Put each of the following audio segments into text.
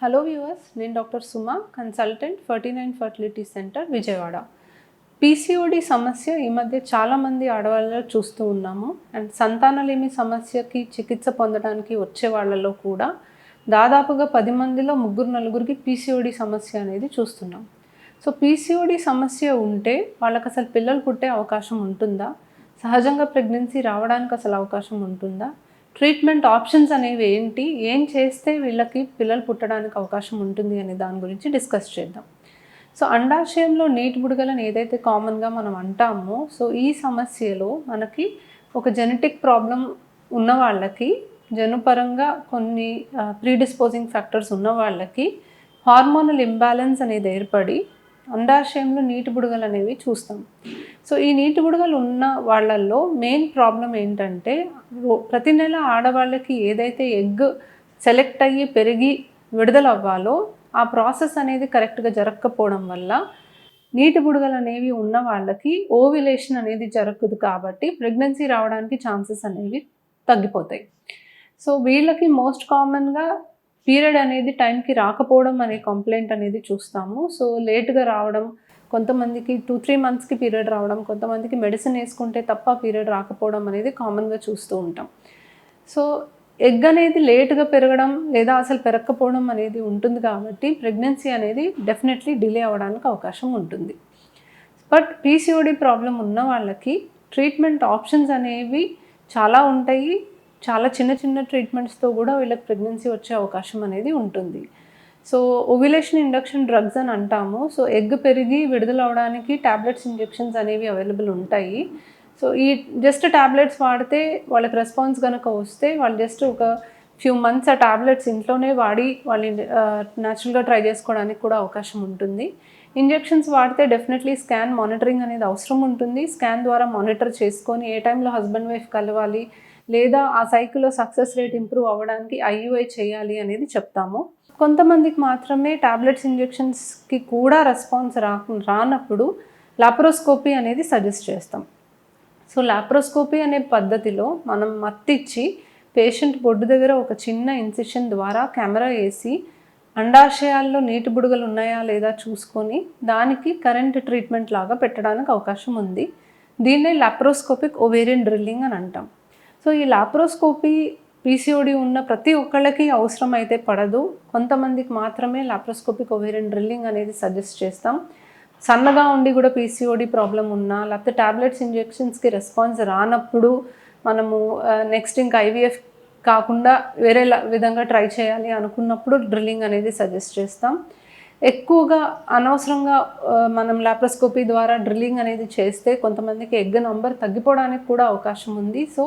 Hello viewers, నేను doctor Suma, consultant 49 fertility centre Vijayawada. PCOD సమస్య ఈ మధ్య చాలామంది ఆడవాళ్ళలో చూస్తూ ఉన్నాము. అండ్ సంతానలేమి సమస్యకి చికిత్స పొందడానికి వచ్చే వాళ్ళలో కూడా దాదాపుగా 10 మందిలో 3-4కి పీసీఓడి సమస్య అనేది చూస్తున్నాం. సో పీసీఓడి సమస్య ఉంటే వాళ్ళకి అసలు పిల్లలు పుట్టే అవకాశం ఉంటుందా? సహజంగా ప్రెగ్నెన్సీ రావడానికి అసలు అవకాశం ఉంటుందా? ట్రీట్మెంట్ ఆప్షన్స్ అనేవి ఏంటి? ఏం చేస్తే వీళ్ళకి పిల్లలు పుట్టడానికి అవకాశం ఉంటుంది అనే దాని గురించి డిస్కస్ చేద్దాం. సో అండాశయంలో నీటి బుడగలను ఏదైతే కామన్గా మనం అంటామో, సో ఈ సమస్యలో మనకి ఒక జెనెటిక్ ప్రాబ్లం ఉన్న వాళ్ళకి, జన్యుపరంగా కొన్ని ప్రీడిస్పోజింగ్ ఫ్యాక్టర్స్ ఉన్న వాళ్ళకి హార్మోనల్ ఇంబ్యాలెన్స్ అనేది ఏర్పడి అండాశయంలో నీటి బుడగలు అనేవి చూస్తాం. సో ఈ నీటి బుడగలు ఉన్న వాళ్ళల్లో మెయిన్ ప్రాబ్లం ఏంటంటే, ప్రతి నెల ఆడవాళ్ళకి ఏదైతే ఎగ్ సెలెక్ట్ అయ్యి పెరిగి విడుదల అవ్వాలో ఆ ప్రాసెస్ అనేది కరెక్ట్గా జరగకపోవడం వల్ల నీటి బుడగలు అనేవి ఉన్న వాళ్ళకి ఓవ్యులేషన్ అనేది జరగదు. కాబట్టి ప్రెగ్నెన్సీ రావడానికి ఛాన్సెస్ అనేవి తగ్గిపోతాయి. సో వీళ్ళకి మోస్ట్ కామన్గా పీరియడ్ అనేది టైంకి రాకపోవడం అనే కంప్లైంట్ అనేది చూస్తాము. సో లేట్గా రావడం, కొంతమందికి 2-3 మంత్స్కి పీరియడ్ రావడం, కొంతమందికి మెడిసిన్ వేసుకుంటే తప్ప పీరియడ్ రాకపోవడం అనేది కామన్గా చూస్తూ ఉంటాం. సో ఎగ్ అనేది లేట్గా పెరగడం లేదా అసలు పెరగకపోవడం అనేది ఉంటుంది కాబట్టి ప్రెగ్నెన్సీ అనేది డెఫినెట్లీ డిలే అవ్వడానికి అవకాశం ఉంటుంది. బట్ పీసీఓడి ప్రాబ్లం ఉన్న వాళ్ళకి ట్రీట్మెంట్ ఆప్షన్స్ అనేవి చాలా ఉంటాయి. చాలా చిన్న చిన్న ట్రీట్మెంట్స్తో కూడా వీళ్ళకి ప్రెగ్నెన్సీ వచ్చే అవకాశం అనేది ఉంటుంది. సో ఓవ్యులేషన్ ఇండక్షన్ డ్రగ్స్ అని అంటాము. సో ఎగ్ పెరిగి విడుదల అవడానికి టాబ్లెట్స్, ఇంజెక్షన్స్ అనేవి అవైలబుల్ ఉంటాయి. సో ఈ జస్ట్ టాబ్లెట్స్ వాడితే వాళ్ళకి రెస్పాన్స్ కనుక వస్తే వాళ్ళు జస్ట్ ఒక ఫ్యూ మంత్స్ ఆ టాబ్లెట్స్ ఇంట్లోనే వాడి వాళ్ళు న్యాచురల్గా ట్రై చేసుకోవడానికి కూడా అవకాశం ఉంటుంది. ఇంజెక్షన్స్ వాడితే డెఫినెట్లీ స్కాన్ మానిటరింగ్ అనేది అవసరం ఉంటుంది. స్కాన్ ద్వారా మానిటర్ చేసుకొని ఏ టైంలో హస్బెండ్ వైఫ్ కలవాలి లేదా ఆ సైకిల్లో సక్సెస్ రేట్ ఇంప్రూవ్ అవ్వడానికి ఐయుఐ చేయాలి అనేది చెప్తాము. కొంతమందికి మాత్రమే టాబ్లెట్స్, ఇంజెక్షన్స్కి కూడా రెస్పాన్స్ రానప్పుడు లాప్రోస్కోపీ అనేది సజెస్ట్ చేస్తాం. సో లాప్రోస్కోపీ అనే పద్ధతిలో మనం మత్తిచ్చి పేషెంట్ బొడ్డు దగ్గర ఒక చిన్న ఇన్సిషన్ ద్వారా కెమెరా వేసి అండాశయాల్లో నీటి బుడగలు ఉన్నాయా లేదా చూసుకొని దానికి కరెంట్ ట్రీట్మెంట్ లాగా పెట్టడానికి అవకాశం ఉంది. దీన్నే లాప్రోస్కోపిక్ ఓవేరియన్ డ్రిల్లింగ్ అని అంటాం. సో ఈ లాప్రోస్కోపీ పీసీఓడి ఉన్న ప్రతి ఒక్కళ్ళకి అవసరం అయితే పడదు. కొంతమందికి మాత్రమే లాప్రోస్కోపిక్ ఓవేరియన్ డ్రిల్లింగ్ అనేది సజెస్ట్ చేస్తాం. సన్నగా ఉండి కూడా పీసీఓడి ప్రాబ్లం ఉన్నా, లేకపోతే టాబ్లెట్స్, ఇంజెక్షన్స్కి రెస్పాన్స్ రానప్పుడు మనము నెక్స్ట్ ఇంకా ఐవీఎఫ్ కాకుండా వేరే విధంగా ట్రై చేయాలి అనుకున్నప్పుడు డ్రిల్లింగ్ అనేది సజెస్ట్ చేస్తాం. ఎక్కువగా అనవసరంగా మనం లాప్రోస్కోపీ ద్వారా డ్రిల్లింగ్ అనేది చేస్తే కొంతమందికి ఎగ్ నంబర్ తగ్గిపోవడానికి కూడా అవకాశం ఉంది. సో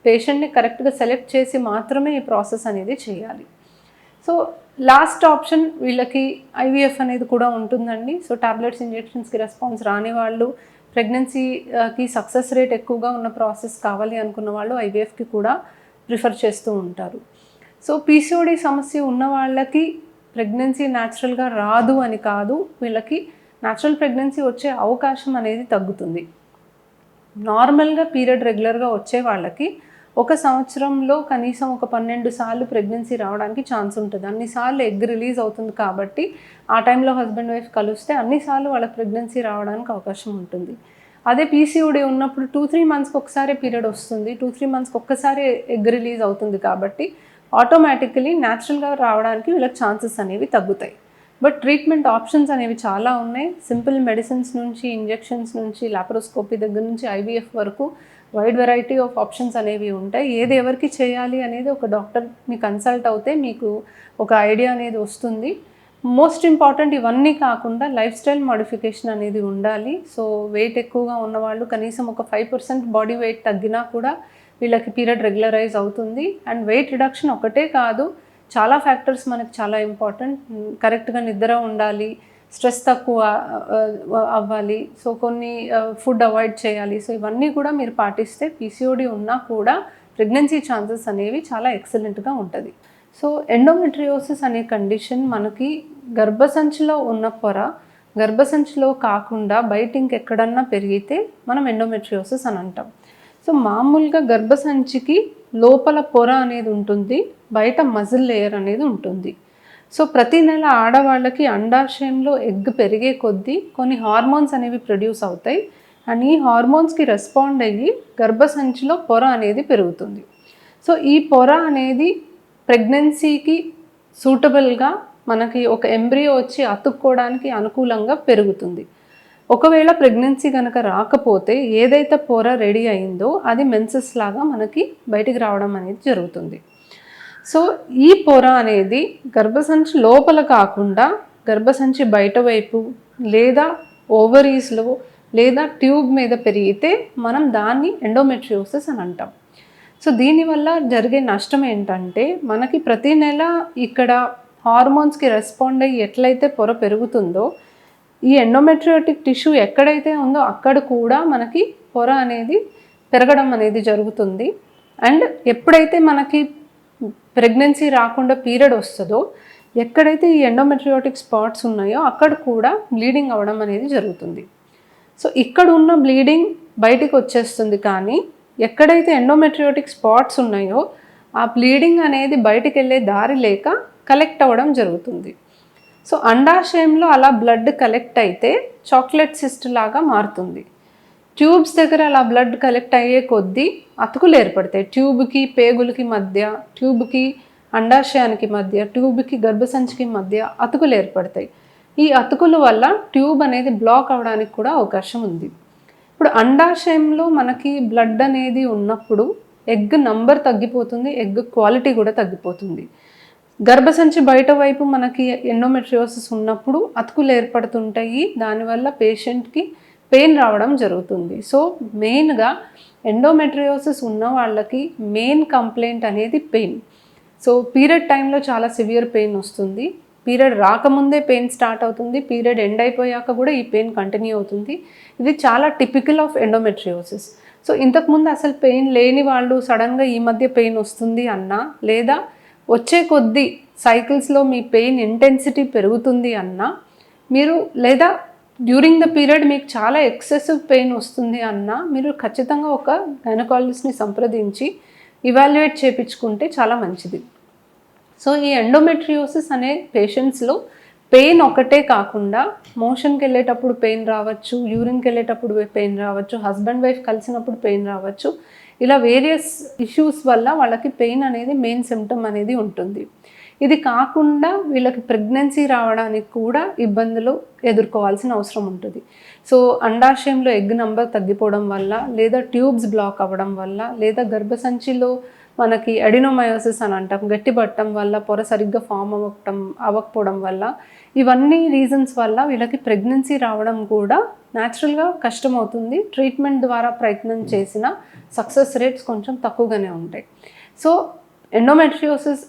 పేషెంట్ని కరెక్ట్గా సెలెక్ట్ చేసి మాత్రమే ఈ ప్రాసెస్ అనేది చేయాలి. సో లాస్ట్ ఆప్షన్ వీళ్ళకి ఐవీఎఫ్ అనేది కూడా ఉంటుందండి. సో టాబ్లెట్స్, ఇంజెక్షన్స్కి రెస్పాన్స్ రాని వాళ్ళు, ప్రెగ్నెన్సీకి సక్సెస్ రేట్ ఎక్కువగా ఉన్న ప్రాసెస్ కావాలి అనుకున్న వాళ్ళు ఐవీఎఫ్కి కూడా ప్రిఫర్ చేస్తూ ఉంటారు. సో పీసీఓడి సమస్య ఉన్న వాళ్ళకి ప్రెగ్నెన్సీ న్యాచురల్గా రాదు అని కాదు, వీళ్ళకి న్యాచురల్ ప్రెగ్నెన్సీ వచ్చే అవకాశం అనేది తగ్గుతుంది. నార్మల్గా పీరియడ్ రెగ్యులర్గా వచ్చే వాళ్ళకి ఒక సంవత్సరంలో కనీసం ఒక 12 సార్లు ప్రెగ్నెన్సీ రావడానికి ఛాన్స్ ఉంటుంది. అన్నిసార్లు ఎగ్ రిలీజ్ అవుతుంది కాబట్టి ఆ టైంలో హస్బెండ్ వైఫ్ కలిస్తే అన్నిసార్లు వాళ్ళకి ప్రెగ్నెన్సీ రావడానికి అవకాశం ఉంటుంది. అదే పీసీఓడి ఉన్నప్పుడు 2-3 మంత్స్కి ఒకసారి పీరియడ్ వస్తుంది, 2-3 మంత్స్కి ఒక్కసారి ఎగ్ రిలీజ్ అవుతుంది కాబట్టి ఆటోమేటికలీ న్యాచురల్గా రావడానికి వీళ్ళకి ఛాన్సెస్ అనేవి తగ్గుతాయి. బట్ ట్రీట్మెంట్ ఆప్షన్స్ అనేవి చాలా ఉన్నాయి. సింపుల్ మెడిసిన్స్ నుంచి, ఇంజెక్షన్స్ నుంచి, లాప్రోస్కోపీ దగ్గర నుంచి ఐవీఎఫ్ వరకు వైడ్ వెరైటీ ఆఫ్ ఆప్షన్స్ అనేవి ఉంటాయి. ఏది ఎవరికి చేయాలి అనేది ఒక డాక్టర్ని కన్సల్ట్ అవుతే మీకు ఒక ఐడియా అనేది వస్తుంది. మోస్ట్ ఇంపార్టెంట్ ఇవన్నీ కాకుండా లైఫ్ స్టైల్ మోడిఫికేషన్ అనేది ఉండాలి. సో వెయిట్ ఎక్కువగా ఉన్నవాళ్ళు కనీసం ఒక 5% బాడీ వెయిట్ తగ్గినా కూడా వీళ్ళకి పీరియడ్ రెగ్యులరైజ్ అవుతుంది. అండ్ వెయిట్ రిడక్షన్ ఒకటే కాదు, చాలా ఫ్యాక్టర్స్ మనకి చాలా ఇంపార్టెంట్. కరెక్ట్గా నిద్ర ఉండాలి, స్ట్రెస్ తక్కువ అవ్వాలి, సో కొన్ని ఫుడ్ అవాయిడ్ చేయాలి. సో ఇవన్నీ కూడా మీరు పాటిస్తే పీసీఓడి ఉన్నా కూడా ప్రెగ్నెన్సీ ఛాన్సెస్ అనేవి చాలా ఎక్సలెంట్గా ఉంటుంది. సో ఎండోమెట్రియోసిస్ అనే కండిషన్ మనకి గర్భసంచిలో ఉన్న పొర గర్భసంచిలో కాకుండా బయట ఇంకెక్కడన్నా పెరిగితే మనం ఎండోమెట్రియోసిస్ అని అంటాం. సో మామూలుగా గర్భసంచికి లోపల పొర అనేది ఉంటుంది, బయట మజిల్ లేయర్ అనేది ఉంటుంది. సో ప్రతి నెల ఆడవాళ్ళకి అండాశయంలో ఎగ్ పెరిగే కొద్దీ కొన్ని హార్మోన్స్ అనేవి ప్రొడ్యూస్ అవుతాయి అండ్ ఈ హార్మోన్స్కి రెస్పాండ్ అయ్యి గర్భసంచిలో పొర అనేది పెరుగుతుంది. సో ఈ పొర అనేది ప్రెగ్నెన్సీకి సూటబుల్గా మనకి ఒక ఎంబ్రియో వచ్చి అతుక్కోవడానికి అనుకూలంగా పెరుగుతుంది. ఒకవేళ ప్రెగ్నెన్సీ కనుక రాకపోతే ఏదైతే పొర రెడీ అయిందో అది మెన్సెస్ లాగా మనకి బయటికి రావడం అనేది జరుగుతుంది. సో ఈ పొర అనేది గర్భసంచి లోపల కాకుండా గర్భసంచి బయట వైపు లేదా ఓవరీస్లో లేదా ట్యూబ్ మీద పెరిగితే మనం దాన్ని ఎండోమెట్రియోసిస్ అని అంటాం. సో దీనివల్ల జరిగే నష్టం ఏంటంటే మనకి ప్రతి నెల ఇక్కడ హార్మోన్స్కి రెస్పాండ్ అయ్యి ఎట్లయితే పొర పెరుగుతుందో ఈ ఎండోమెట్రియోటిక్ టిష్యూ ఎక్కడైతే ఉందో అక్కడ కూడా మనకి పొర అనేది పెరగడం అనేది జరుగుతుంది. అండ్ ఎప్పుడైతే మనకి ప్రెగ్నెన్సీ రాకుండా పీరియడ్ వస్తుందో ఎక్కడైతే ఈ ఎండోమెట్రియోటిక్ స్పాట్స్ ఉన్నాయో అక్కడ కూడా బ్లీడింగ్ అవ్వడం అనేది జరుగుతుంది. సో ఇక్కడ ఉన్న బ్లీడింగ్ బయటికి వచ్చేస్తుంది, కానీ ఎక్కడైతే ఎండోమెట్రియోటిక్ స్పాట్స్ ఉన్నాయో ఆ బ్లీడింగ్ అనేది బయటికి వెళ్ళే దారి లేక కలెక్ట్ అవ్వడం జరుగుతుంది. సో అండాశయంలో అలా బ్లడ్ కలెక్ట్ అయితే చాక్లెట్ సిస్ట్ లాగా మారుతుంది. ట్యూబ్స్ దగ్గర అలా బ్లడ్ కలెక్ట్ అయ్యే కొద్దీ అతుకులు ఏర్పడతాయి. ట్యూబ్కి పేగులకి మధ్య, ట్యూబ్కి అండాశయానికి మధ్య, ట్యూబ్కి గర్భసంచికి మధ్య అతుకులు ఏర్పడతాయి. ఈ అతుకుల వల్ల ట్యూబ్ అనేది బ్లాక్ అవడానికి కూడా అవకాశం ఉంది. ఇప్పుడు అండాశయంలో మనకి బ్లడ్ అనేది ఉన్నప్పుడు ఎగ్ నంబర్ తగ్గిపోతుంది, ఎగ్ క్వాలిటీ కూడా తగ్గిపోతుంది. గర్భసంచి బయట వైపు మనకి ఎండోమెట్రియోసిస్ ఉన్నప్పుడు అతుకులు ఏర్పడుతుంటాయి, దానివల్ల పేషెంట్కి పెయిన్ రావడం జరుగుతుంది. సో మెయిన్గా ఎండోమెట్రియోసిస్ ఉన్న వాళ్ళకి మెయిన్ కంప్లైంట్ అనేది పెయిన్. సో పీరియడ్ టైంలో చాలా సివియర్ పెయిన్ వస్తుంది, పీరియడ్ రాకముందే పెయిన్ స్టార్ట్ అవుతుంది, పీరియడ్ ఎండ్ అయిపోయాక కూడా ఈ పెయిన్ కంటిన్యూ అవుతుంది. ఇది చాలా టిపికల్ ఆఫ్ ఎండోమెట్రియోసిస్. సో ఇంతకుముందు అసలు పెయిన్ లేని వాళ్ళు సడన్గా ఈ మధ్య పెయిన్ వస్తుంది అన్నా, లేదా వచ్చే కొద్దీ సైకిల్స్లో మీ పెయిన్ ఇంటెన్సిటీ పెరుగుతుంది అన్నా, మీరు లేదా డ్యూరింగ్ ద పీరియడ్ మీకు చాలా ఎక్సెసివ్ పెయిన్ వస్తుంది అన్నా మీరు ఖచ్చితంగా ఒక గైనకాలజిస్ట్ని సంప్రదించి ఇవాల్యుయేట్ చేయించుకుంటే చాలా మంచిది. సో ఈ ఎండోమెట్రియోసిస్ అనే పేషెంట్స్లో పెయిన్ ఒకటే కాకుండా మోషన్కి వెళ్ళేటప్పుడు పెయిన్ రావచ్చు, యూరిన్కి వెళ్ళేటప్పుడు పెయిన్ రావచ్చు, హస్బెండ్ వైఫ్ కలిసినప్పుడు పెయిన్ రావచ్చు. ఇలా వేరియస్ ఇష్యూస్ వల్ల వాళ్ళకి పెయిన్ అనేది మెయిన్ సిమ్టమ్ అనేది ఉంటుంది. ఇది కాకుండా వీళ్ళకి ప్రెగ్నెన్సీ రావడానికి కూడా ఇబ్బందులు ఎదుర్కోవాల్సిన అవసరం ఉంటుంది. సో అండాశయంలో ఎగ్ నంబర్ తగ్గిపోవడం వల్ల, లేదా ట్యూబ్స్ బ్లాక్ అవ్వడం వల్ల, లేదా గర్భసంచిలో మనకి అడినోమయోసిస్ అని అంటాం, గట్టిపట్టడం వల్ల, పొర సరిగ్గా ఫామ్ అవ్వకపోవడం వల్ల, ఇవన్నీ రీజన్స్ వల్ల వీళ్ళకి ప్రెగ్నెన్సీ రావడం కూడా న్యాచురల్గా కష్టమవుతుంది. ట్రీట్మెంట్ ద్వారా ప్రయత్నం చేసిన సక్సెస్ రేట్స్ కొంచెం తక్కువగానే ఉంటాయి. సో ఎండోమెట్రియోసిస్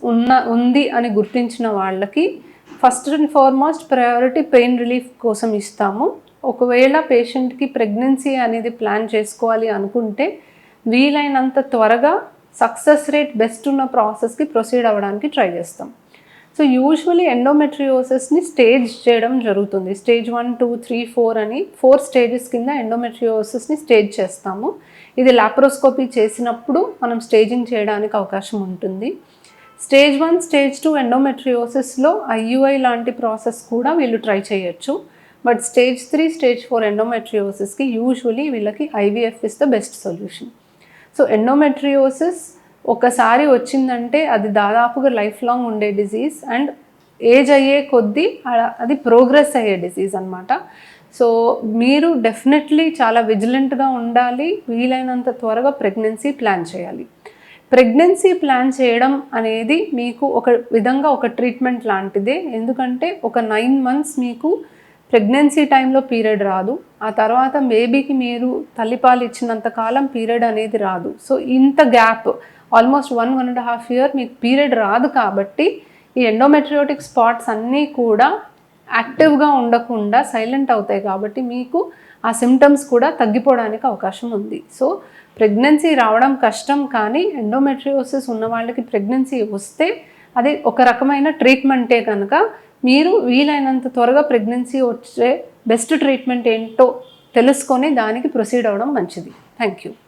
ఉంది అని గుర్తించిన వాళ్ళకి first and foremost priority pain relief కోసం ఇస్తాము. ఒకవేళ పేషెంట్కి ప్రెగ్నెన్సీ అనేది ప్లాన్ చేసుకోవాలి అనుకుంటే వీలైనంత త్వరగా సక్సెస్ రేట్ బెస్ట్ ఉన్న ప్రాసెస్కి ప్రొసీడ్ అవ్వడానికి ట్రై చేస్తాం. సో యూజువలీ ఎండోమెట్రియోసిస్ని స్టేజ్ చేయడం జరుగుతుంది. స్టేజ్ 1, 2, 3, 4 అని 4 స్టేజెస్ కింద ఎండోమెట్రియోసిస్ని స్టేజ్ చేస్తాము. ఇది లాప్రోస్కోపీ చేసినప్పుడు మనం స్టేజింగ్ చేయడానికి అవకాశం ఉంటుంది. స్టేజ్ 1, స్టేజ్ 2 ఎండోమెట్రియోసిస్లో IUI లాంటి ప్రాసెస్ కూడా వీళ్ళు ట్రై చేయొచ్చు. బట్ స్టేజ్ 3, స్టేజ్ 4 ఎండోమెట్రియోసిస్కి యూజువలీ వీళ్ళకి IVF is the best solution. So endometriosis ఒకసారి వచ్చిందంటే అది దాదాపుగా లైఫ్ లాంగ్ ఉండే డిజీజ్ అండ్ ఏజ్ అయ్యే కొద్దీ అది ప్రోగ్రెస్ అయ్యే డిజీజ్ అనమాట. సో మీరు డెఫినెట్లీ చాలా విజిలెంట్గా ఉండాలి, వీలైనంత త్వరగా ప్రెగ్నెన్సీ ప్లాన్ చేయాలి. ప్రెగ్నెన్సీ ప్లాన్ చేయడం అనేది మీకు ఒక విధంగా ఒక ట్రీట్మెంట్ లాంటిదే. ఎందుకంటే ఒక 9 months మీకు ప్రెగ్నెన్సీ టైంలో పీరియడ్ రాదు, ఆ తర్వాత బేబీకి మీరు తల్లిపాలు ఇచ్చినంత కాలం పీరియడ్ అనేది రాదు. సో ఇంత గ్యాప్ ఆల్మోస్ట్ 1.5 year మీకు పీరియడ్ రాదు. కాబట్టి ఈ ఎండోమెట్రియోటిక్ స్పాట్స్ అన్నీ కూడా యాక్టివ్గా ఉండకుండా సైలెంట్ అవుతాయి, కాబట్టి మీకు ఆ సిమ్టమ్స్ కూడా తగ్గిపోవడానికి అవకాశం ఉంది. సో ప్రెగ్నెన్సీ రావడం కష్టం, కానీ ఎండోమెట్రియోసిస్ ఉన్న వాళ్ళకి ప్రెగ్నెన్సీ వస్తే అది ఒక రకమైన ట్రీట్మెంటే కనుక మీరు వీలైనంత త్వరగా ప్రెగ్నెన్సీ వచ్చే బెస్ట్ ట్రీట్మెంట్ ఏంటో తెలుసుకొని దానికి ప్రొసీడ్ అవ్వడం మంచిది. Thank you.